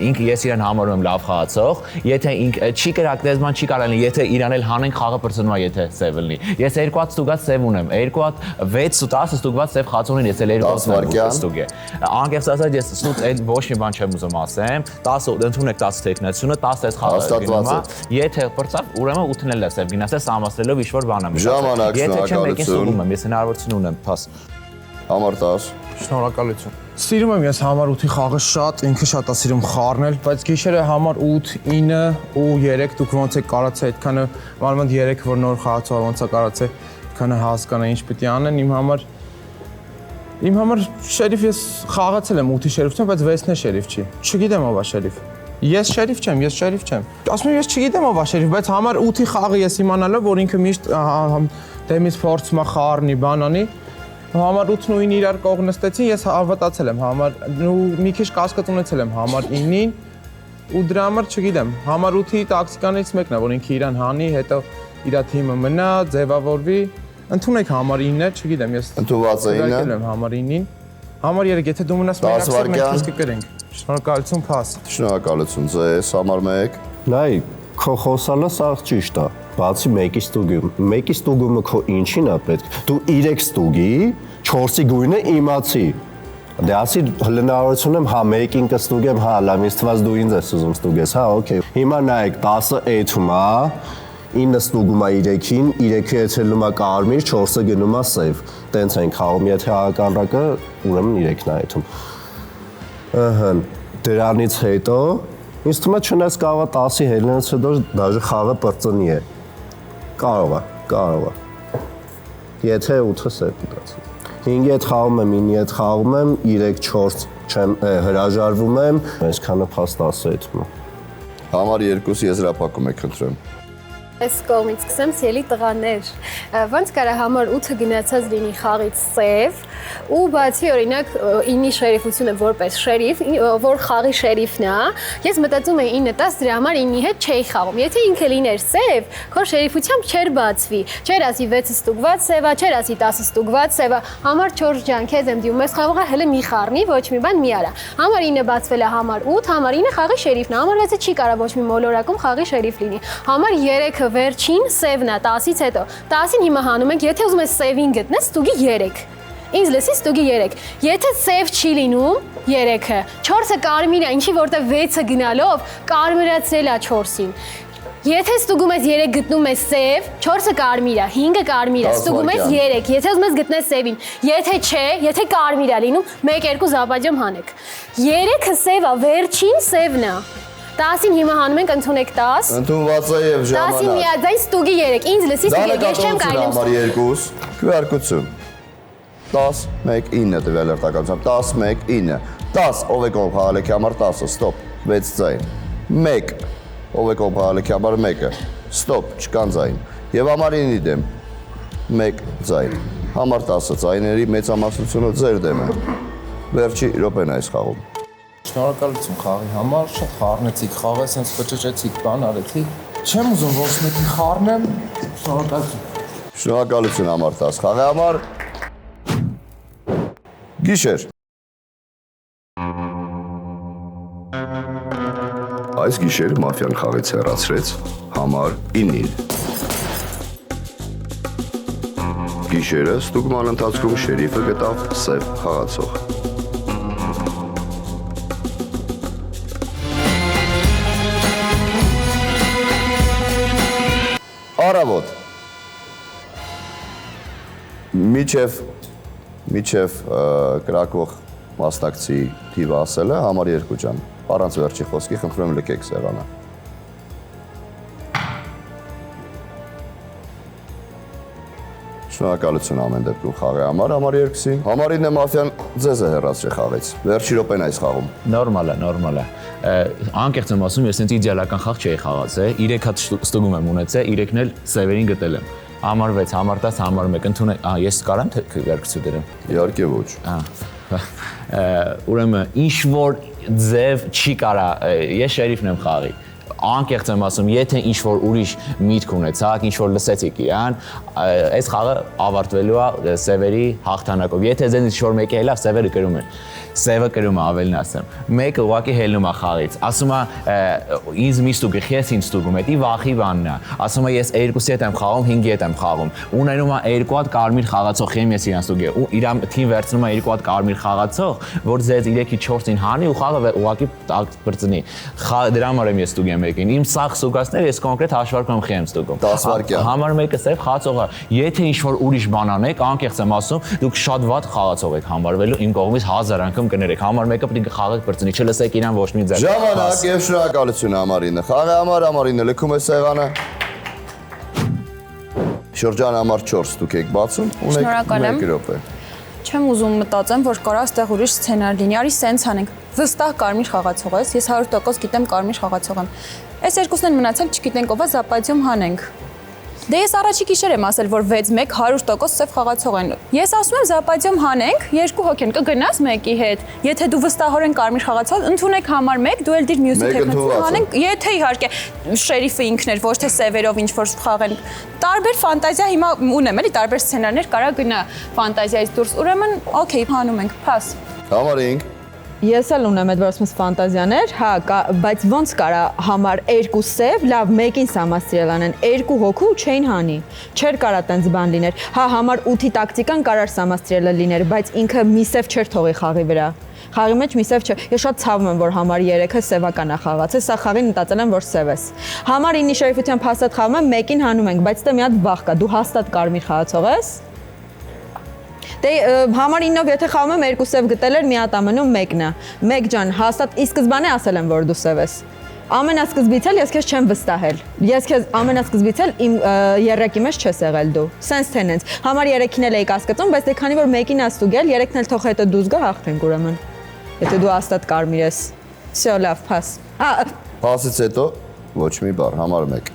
ինքը ես իրան համարում եմ լավ խաղացող, եթե ինքը չի կրակտեզման չի կարելի, եթե իրան էլ հանենք խաղը բրցնում է, եթե սև լինի։ Ես 2 հատ ստուգած սև ունեմ, 2 հատ 6 ու 10 ստուգված սև խաղացողին ես էլ 2 հատ ստուգե։ Անկեղծ ասած ես սուտ այդ ոչ մի բան չեմ ուզում ասեմ, 10 ընդունեք 10 տեխնացիությունը, 10 էս խաղը գնում է, եթե բրցավ, ուրեմն 8-ն էլ է սև գնաս, սամասելով ինչ-որ բան եմ։ Եթե չեմ եկին ստուգում եմ, ես հնարավորություն ունեմ, փաս։ Համար 10։ Շնորհակալություն։ Սիրում եմ ես համար 8-ի խաղը շատ, ինքը շատ է սիրում խառնել, բայց գիշերը համար 8, 9 ու 3 դուք ոնց եք կարացել այդքանը, մանավանդ 3 որ նոր խաղացող ոնց է կարացել, այդքանը հասկանա ինչ պիտի անեն իմ համար շերիֆ ես խաղացել եմ 8-ի շերիֆությամբ, բայց 6-ն է շերիֆ չի։ Չգիտեմ ով է շերիֆ։ Ես շերիֆ չեմ։ Ասում եմ ես չգիտեմ ով է շերիֆ, բայց համար 8-ի խաղը ես իմանալով, որ ինքը միշտ դեմից փորձում է խառնի, բան անի, համար 8-ն ու 9-ին իրար կողմ նստեցին, ես հավատացել եմ, մի քիչ կասկած ունեցել եմ համար 9-ին ու դրա համար չգիտեմ, համար 8-ի տակտիկաներից մեկն է, որ ինքը իրան հանի, հետո իր թիմը մնա, ձևավորվի, ընդունեք համար 9-ը, չգիտեմ, ես ընդունված է 9-ը, համար 9-ին, համար 3, եթե դու մնաս մենակ մենք քեզ կկրենք։ Շնորհակալություն, փաս։ Շնորհակալություն ձեզ, համար 1։ Նայ, քո խոսալը սաղ ճիշտ է։ Բացի մեկի ստուգումը քո ինչին է պետք։ Դու 3 ստուգի, 4-ի գույնը իմացի։ Դե ասի հնարավորություն եմ, հա մեկին կստուգեմ, հա լավ, ինձ թվաց դու ինձ ես ուզում ստուգես, հա, օքեյ։ Հիմա նայեք, 10-ը էթում է, 9-ը ստուգում է 3-ին, 3-ը եթելում է կարմիր, 4-ը գնում է սև։ Տենց ենք խաղում, եթե հականրակը, ուրեմն 3-ն է էթում։ Ըհը, դրանից հետո ինձ թվում է չնայած կարող է 10-ի հելնից հետո դաժե խաղը բրծնի է։ Կարող է։ Եթե 8-ը սև դարձի։ 5-ի հետ խաղում եմ, 9-ի հետ խաղում եմ, 3-4 չեմ հրաժարվում եմ, այսքանը փաս 10-ը հետում է։ Համար 2-ի եզրափակում եք խնդրեմ։ Այս կողմից սկսեմ, սիրելի տղաներ, ոնց կարա համար 8-ը գնացած լինի խաղից սև ու բացի օրինակ 9-ի շերիֆությունը որպես շերիֆ, որ խաղի շերիֆն է, ես մտածում եի 9-10 դրա համար 9-ի հետ չէի խաղում։ Եթե ինքը լիներ սև, քո շերիֆությամբ չէր բացվի։ Չէր ասի 6-ը ստուգված սև է, չէր ասի 10-ը ստուգված սև է։ Համար 4 ջան, քեզ եմ դիում, ես խաղողը հələ մի խառնի, ոչ մի բան մի արա։ Համար 9-ը բացվել է համար 8, համար 9-ը խաղի շերիֆն է։ Համար 6-ը չի կարա ոչ մի մոլորակում խաղի շերիֆ լինի։ Համար 3-ը վերջին սևն է 10-ից հետո։ 10-ին հիմա հանում ենք, եթե ուզում ես սևին գտնես, ստուգի 3։ Ինձ լսի ստուգի 3։ Եթե սև չի լինում 3-ը, 4-ը կարմիր է, ինչի որտեղ 6-ը գնալով կարմրացրել է 4-ին։ Եթե ստուգում ես 3 գտնում ես սև, 4-ը կարմիր է, 5-ը կարմիր է, ստուգում ես 3, եթե ուզում ես գտնես սևին։ Եթե չէ, եթե կարմիր է լինում, 1-2 զապաջամ հանեք։ 3-ը սև է, վերջին սևն է։ 10-ին հիմա հանում ենք, ընդունեք 10։ Ընդունված է եւ ժամանակ։ 10-ին միաձայն ստուգի 3, ինձ լսի ստուգի, ես չեմ կարինում։ Համար 2, քվեարկություն։ 10, 1, 9 տվյալ հերթականությամբ, 10, 1, 9։ 10, ով է կողմ խաղալիքի համար 10-ը, ստոպ, 6 ձայն։ 1, ով է կողմ խաղալիքի համար 1-ը, ստոպ, չկան ձայն։ Եվ համար 9-ի դեմ։ 1 ձայն։ Համար 10 ձայների մեծամասնությունը ձեր դեմ է։ Վերջի րոպեն այս խաղում։ Շնորհակալություն խաղի համար, շատ խառնեցիք խաղը, sense բջջեցիք, բան արեցի։ Չեմ ուզում ոչ մեկի խառնեմ, շնորհակալություն։ Շնորհակալություն համար 10 խաղի համար։ Գիշեր։ Այս գիշերը մաֆիան խաղից հեռացրեց համար 9-ին։ Գիշերը ստուգման ընթացքում շերիֆը գտավ սև խաղացող։ Առավոտ։ Միջև կրակող մասնակցի թիվը ասել է համար 2 ջան։ Առանց վերջի խոսքի խնդրում եմ լքեք սեղանը։ Շնորհակալություն ամեն դեպքում խաղի համար 2-ին։ Համար 9-ը մաֆիան ձեզ է հեռացրի խաղից։ Վերջի րոպեն այս խաղում։ Նորմալ է։ Անկեղծ եմ ասում, ես ինձ իդեալական խաղ չէի խաղացել, 3 հատ ստուգում եմ ունեցել, 3-ն էլ սևերին գտել եմ։ Համար 6, համար 10, համար 1 ընդունեք, ես կարամ թե վերջի դրեմ։ Իհարկե ոչ։ Ուրեմն ինչ որ ձև չի կարա, ես շերիֆն եմ խաղի։ Անկեղծ եմ ասում, եթե ինչ որ ուրիշ միտք ունեցաք, ինչ որ լսեցիք իրան, այս խաղը ավարտվելու է սևերի հաղթանակով։ Եթե ձեզ ինչ որ մեկը հելա, սևերը կրում են։ Սևը կրում է ավելին ասեմ։ Մեկը ուղղակի հելնում է խաղից։ Ասում է ինձ մի ստուգի, ես ինձ ստուգում, դա վախի բանն է։ Ասում է ես 2-ի հետ եմ խաղում, 5-ի հետ եմ խաղում։ Ունենում է 2 հատ կարմիր խաղացող, եմ ես իրան ստուգի։ Ու իր թիմ վերցնում է 2 հատ կարմիր խաղացող, որ ձեզ 3-ի 4-ին հանի ու խաղը ուղղակի բրծնի։ Դրա համար եմ ես ստուգեմ մեկին։ Իմ սաղ ստուգածները ես կոնկրետ հաշվարկում եմ ստուգում։ 10 վայրկյան։ Համար 1-ը սև խաղացողը։ Եթե ինչ որ ուրիշ բան անեք, անկեղծ եմ ասում, դուք շատ վատ խաղացող եք համարվելու, իմ կողմից 1000 անգամ կներեք։ Համար 1-ը պետք է խաղեք բրծնի, չլսեք իրան ոչ մի ձեռք։ Ժամանակ եւ շնորհակալություն համար 9 խաղի համար 9-ը լքում է սեղանը։ Շրջան համար 4 դուք եք բացում, ունեք 1 րոպե։ Չեմ ուզում մտածեմ, որ կարա այստեղ ուրիշ սցենար լինի, արի սենց անենք։ Վստահ կարմիր խաղացող ես, ես 100% գիտեմ կարմիր խաղացող եմ։ Այս երկուսն են մնացել, չգիտենք ով է, զապադիում հանենք։ Դե ես առաջի գիշեր եմ ասել, որ 6-1 100% սև խաղացող են։ Ես ասում եմ զապադիում հանենք, 2 հոգ են, կգնաս մեկի հետ։ Եթե դու վստահորեն կարմիր խաղացող, ընդունեք համար 1, դու էլ դիր մյուսի թեկնածու հանենք, եթե իհարկե շերիֆը ինքն էր, ոչ թե սևերով ինչ որ խաղեն։ Տարբեր ֆանտազիա հիմա ունեմ, էլի տարբեր սցենարներ կարա գնա ֆանտազիայից դուրս։ Ուրեմն, օքեյ, հանում ենք, փաս։ Համար 5 Ես էլ ունեմ այդ որպես ֆանտազիաներ, հա, բայց ոնց կարա համար 2 սև, լավ, մեկին սամաստրիել անեն, 2 հոգու չէին հանի։ Չէր կարա տենց բան լիներ։ Հա, համար 8-ի տակտիկան կարար սամաստրիելը լիներ, բայց ինքը մի սև չէր թողի խաղի վրա։ Խաղի մեջ մի սև չէ։ Ես շատ ցավում եմ, որ համար 3-ը սևական է խաղացել, սա խաղին մտածել եմ, որ սև ես։ Համար 9-ի շերիֆությամբ հաստատ խաղում եմ, մեկին հանում ենք, բայց դա մի հատ բախ կա։ Դու հաստատ կարմիր խաղացող ես։ Դե համար 9-ով եթե խաղում եմ 2 սև գտել էր, մի հատ ամնում 1-ն է։ 1 ջան, հաստատ ի սկզբանե ասել եմ, որ դու սև ես։ Ամենասկզբից էլ ես քեզ չեմ վստահել։ Ես քեզ ամենասկզբից էլ իմ երրակի մեջ չես եղել դու։ Սենց թե նենց։ Համար 3-ին էլ էի կասկածում, բայց դե քանի որ 1-ին ես ստուգել, 3-ն էլ թող հետո դուզ գա հաղթենք ուրեմն։ Եթե դու հաստատ կարմիր ես։ Всё, լավ, փաս։ Փասից հետո ոչ մի բառ, համար 1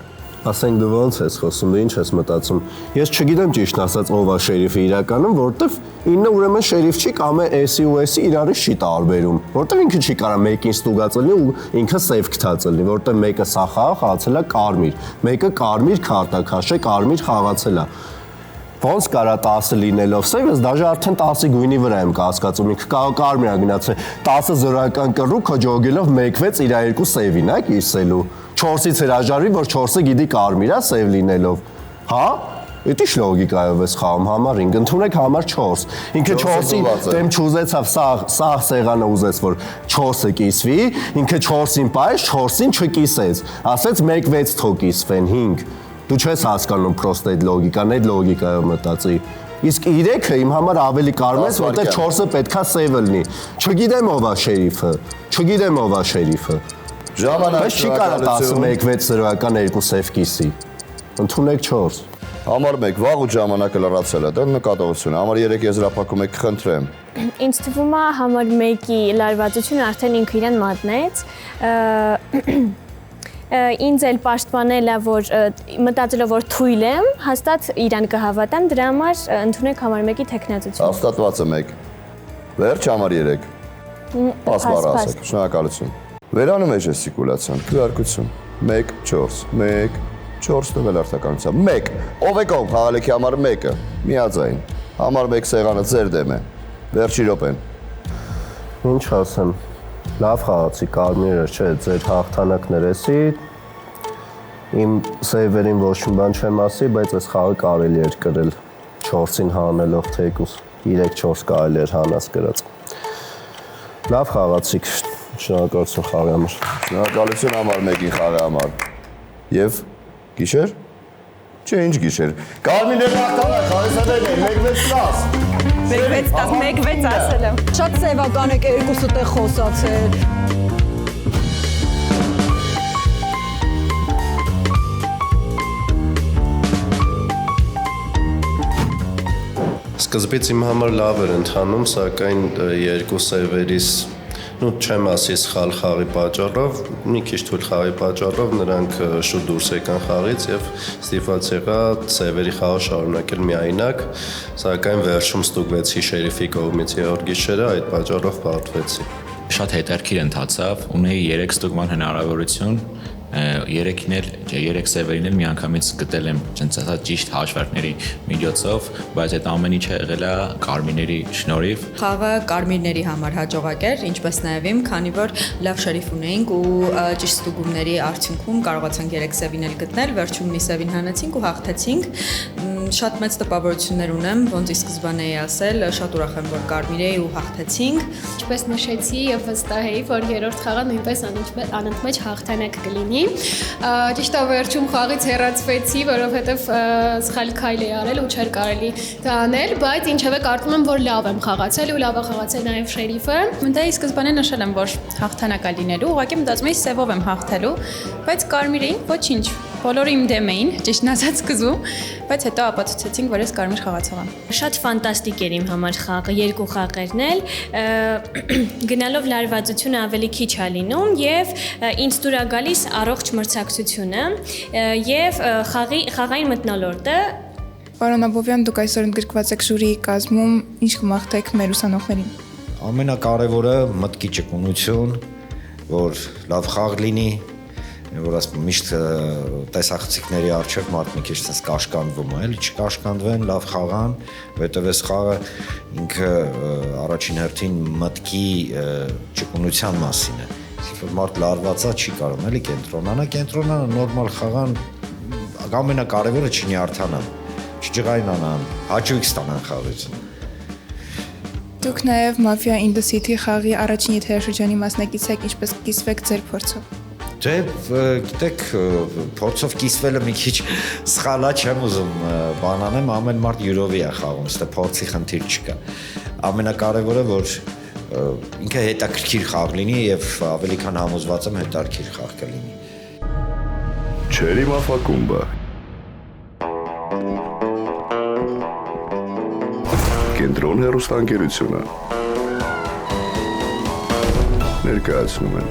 Ասենք դու ոնց ես խոսում, դու ինչ ես մտածում։ Ես չգիտեմ ճիշտ ասած ով է շերիֆը իրականում, որովհետև 9-ը ուրեմն շերիֆ չի կամ էսի ու էսի իրարից չի տարբերում, որովհետև ինքը չի կարա մեկին ստուգած լինի ու ինքը սև գտած լինի, որովհետև մեկը սա խաղացել է կարմիր, մեկը կարմիր քարտա քաշե կարմիր խաղացել է։ Ոնց կարա 10 լինելով սև, ես դաժե արդեն 10-ի գույնի վրա եմ կասկածում, ինքը կարմիր է գնացել 10 զորական կռուկ հաջողելով 1-6 իր 2 սևին է կիսելու։ 4-ից հրաժարվի, որ 4-ը գիտի կարմիր է սև լինելով։ Հա? Էդի ինչ լոգիկայով ես խաղում համար 5, ընդունեք համար 4։ Ինքը 4-ի դեմ չուզեցավ, սա սեղանը ուզեց, որ 4-ը կիսվի, ինքը 4-ին պայեց, 4-ին չկիսեց։ Ասեց 1-6 թող կիսվեն 5։ Դու չես հասկանում պրոստը այդ լոգիկան, այդ լոգիկայով մտածի։ Իսկ 3-ը իմ համար ավելի կարմիր է, որտեղ 4-ը պետքա սևը լինի։ Չգիտեմ ով է շերիֆը։ Ժամանակ չի կարա 11-6 զրոյական 2 սև կիսի։ Ընդունեք 4։ Համար 1 վաղուց ժամանակը լրացել է, դա նկատողություն։ Համար 3 եզրափակում եք, խնդրեմ։ Ինձ թվում է համար 1-ի լարվածությունը արդեն ինքը իրեն մատնեց։ ինձ էլ պաշտպանելա, որ մտածելով որ թույլ եմ, հաստատ իրան կհավատամ, դրա համար ընդունեք համար 1-ի տեխնացությունը։ Հաստատված է 1։ Վերջ համար 3։ Պասպար ասեք, շնորհակալություն։ Վերանում է ժեստիկուլացիան, քվեարկություն։ 1-4, 1-4 տվել արտականության։ 1։ Ով է կողմ խաղալիքի համար 1-ը։ Միաձայն։ Համար 1 սեղանը ձեր դեմ է։ Վերջի րոպեն։ Ինչ ասեմ։ Լավ խաղացի Կարմիրը, չէ, ձեր հաղթանակներ էսի։ Իմ սեյվերին ոչ մի բան չեմ ասի, բայց այս խաղը կարելի էր կրել 4-ին հանելով թեկուս 3-4 կարելի էր հանած կրած։ Լավ խաղացիք, շնորհակալություն խաղի համար։ Շնորհակալություն համար 1-ի խաղի համար։ Եվ գիշեր։ Չէ, ինչ գիշեր։ Կարմիրը հաղթանակ, հարիսաներն են, 1-6+։ 1-6 ասել եմ։ Շատ սևական եք երկուսը տեղ խոսացել։ Սկզբից իմ համար լավ էր ընթանում, սակայն երկու սերվերից չեմ ասի սխալ խաղի պատճառով, մի քիչ թույլ խաղի պատճառով նրանք շուտ դուրս եկան խաղից եւ ստիպված եղա սերվերի խաղը շարունակել միայնակ, սակայն վերջում ստուգվեցի շերիֆի կողմից երրորդ գիշերը, այդ պատճառով պարտվեցի։ Շատ հետաքրքիր ընթացավ, ունեի 3 ստուգման հնարավորություն, 3-ին էլ, 3 սերվերին էլ միանգամից գտել եմ ճիշտ հաշվարկների միջոցով, բայց այդ ամեն ինչը եղել է կարմիրների շնորհիվ։ Խաղը կարմիրների համար հաջողակ էր, ինչպես նաև իմ, քանի որ լավ շերիֆ ունեինք ու ճիշտ ստուգումների արդյունքում կարողացանք 3 սևին էլ գտնել, վերջում մի սևին հանեցինք ու հաղթեցինք։ Շատ մեծ տպավորություններ ունեմ, ոնց ի սկզբանե էի ասել, շատ ուրախ եմ, որ կարմիր էի ու հաղթեցինք։ Ինչպես նշեցի եւ վստահեի, որ երրորդ խաղը նույնպես անընդմեջ հաղթանակ կլինի։ Ճիշտ է վերջում խաղից հեռացվեցի, որովհետեւ սխալ քայլ էի արել ու չէր կարելի դա անել, բայց ինչևէ կարծում եմ, որ լավ եմ խաղացել ու լավ է խաղացել նաեւ շերիֆը։ Դե ի սկզբանե նշել եմ, որ հաղթանակա լինելու, ուղղակի մտածում էի սևով եմ հաղթելու, բայց կարմիրին ոչինչ։ Բոլորը իմ դեմ էին, ճիշտն ասած սկզբում, բայց հետո ապացուցեցինք, որ ես կարմիր խաղացող եմ։ Շատ ֆանտաստիկ էր իմ համար խաղը, 2 խաղերն էլ, գնալով լարվածությունը ավելի քիչ է լինում եւ ինձ դուր է գալիս առողջ մրցակցությունը եւ խաղային մթնոլորտը։ Պարոն Աբովյան, դուք այսօր ընդգրկված եք ժյուրիի կազմում, ինչ կմաղթեք մեր ուսանողներին։ Ամենակարևորը մտքի ճկունություն, որ լավ խաղ լինի, որ ասում միշտ տեսախցիկների առջև մարդ մի քիչ sense կաշկանդվում է, էլի չկաշկանդվեն, լավ խաղան, որովհետև այս խաղը ինքը առաջին հերթին մտքի ճկունության մասին է։ Որ մարդ լարվածա չի կարող, էլի կենտրոնանա նորմալ խաղան, ամենակարևորը չնյարդանան, չջղայնանան, հաճույք ստանան խաղից։ Դուք նաև Mafia in the City խաղի առաջին եթերաշրջանի մասնակից եք, ինչպես կիսվեք ձեր փորձով։ Դե, գիտեք, փորձով կիսվելը մի քիչ սխալ է, չեմ ուզում բան անեմ, ամեն մարդ յուրովի է խաղում, ստե փորձի խնդիր չկա։ Ամենակարևորը, որ ինքը հետաքրքիր խաղ լինի եւ ավելի քան համոզված եմ հետաքրքիր խաղ կլինի։ Չերի մաֆակումբը։ Կենտրոն հեռուստաընկերությունը ներկայացնում են